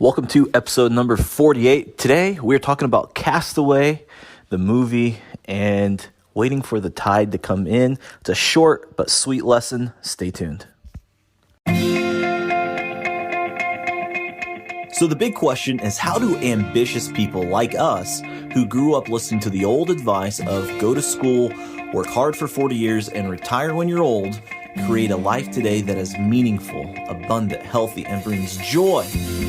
Welcome to episode number 48. Today, we're talking about Castaway, the movie, and waiting for the tide to come in. It's a short but sweet lesson. Stay tuned. So the big question is, how do ambitious people like us, who grew up listening to the old advice of go to school, work hard for 40 years, and retire when you're old, create a life today that is meaningful, abundant, healthy, and brings joy,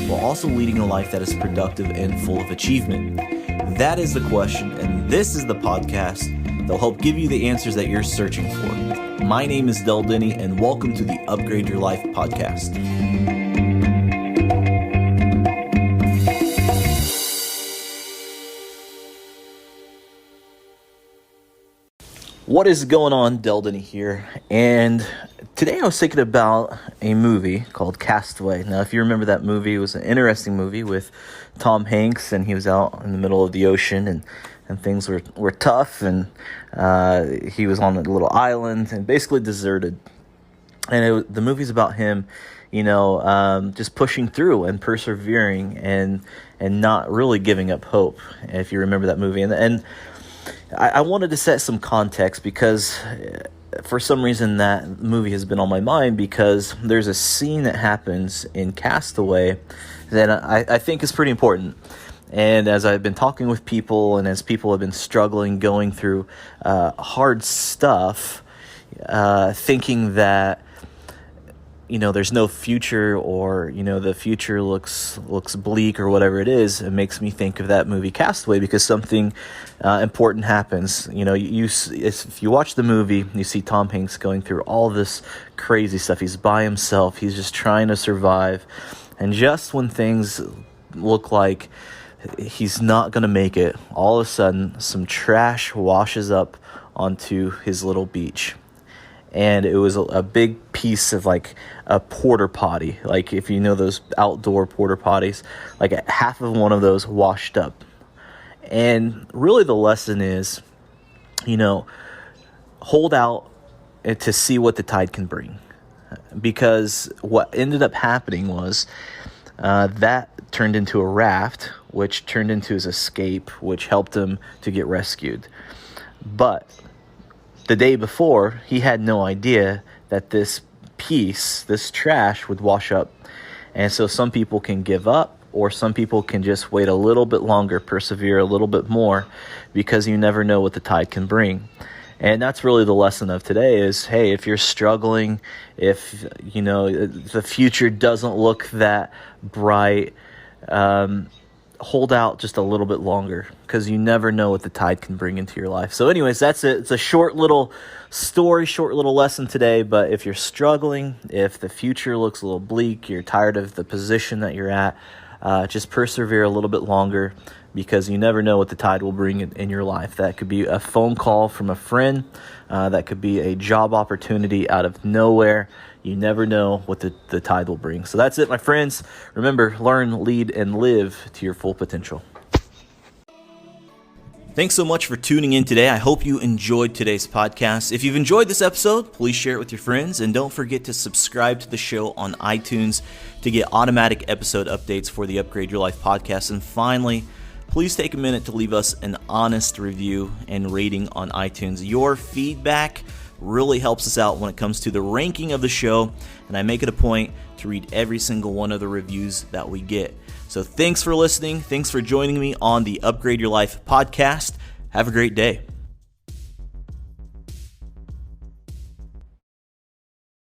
while also leading a life that is productive and full of achievement? That is the question, and this is the podcast that will help give you the answers that you're searching for. My name is Del Denny, and welcome to the Upgrade Your Life podcast. What is going on? Del Denny here, and today I was thinking about a movie called Castaway. Now, if you remember that movie, it was an interesting movie with Tom Hanks, and he was out in the middle of the ocean, and things were tough, and he was on a little island and basically deserted. And the movie's about him, just pushing through and persevering and not really giving up hope, if you remember that movie. And I wanted to set some context because for some reason that movie has been on my mind, because there's a scene that happens in Castaway that I think is pretty important. And as I've been talking with people, and as people have been struggling, going through hard stuff, thinking that there's no future, or the future looks bleak, or whatever it is, it makes me think of that movie Castaway, because something important happens. If you watch the movie, you see Tom Hanks going through all this crazy stuff. He's by himself. He's just trying to survive, and just when things look like he's not going to make it, all of a sudden some trash washes up onto his little beach. And it was a big piece of like a porta potty. Like, if you know those outdoor porta potties, like half of one of those washed up. And really the lesson is, hold out to see what the tide can bring. Because what ended up happening was that turned into a raft, which turned into his escape, which helped him to get rescued. But the day before, he had no idea that this trash would wash up. And so some people can give up, or some people can just wait a little bit longer, persevere a little bit more, because you never know what the tide can bring. And that's really the lesson of today is, hey, if you're struggling, if, the future doesn't look that bright, hold out just a little bit longer, because you never know what the tide can bring into your life. So anyways, that's it. It's a short little story, short little lesson today. But if you're struggling, if the future looks a little bleak, you're tired of the position that you're at, just persevere a little bit longer, because you never know what the tide will bring in your life. That could be a phone call from a friend. That could be a job opportunity out of nowhere. You never know what the tide will bring. So that's it, my friends. Remember, learn, lead, and live to your full potential. Thanks so much for tuning in today. I hope you enjoyed today's podcast. If you've enjoyed this episode, please share it with your friends. And don't forget to subscribe to the show on iTunes to get automatic episode updates for the Upgrade Your Life podcast. And finally, please take a minute to leave us an honest review and rating on iTunes. Your feedback really helps us out when it comes to the ranking of the show, and I make it a point to read every single one of the reviews that we get. So thanks for listening. Thanks for joining me on the Upgrade Your Life podcast. Have a great day.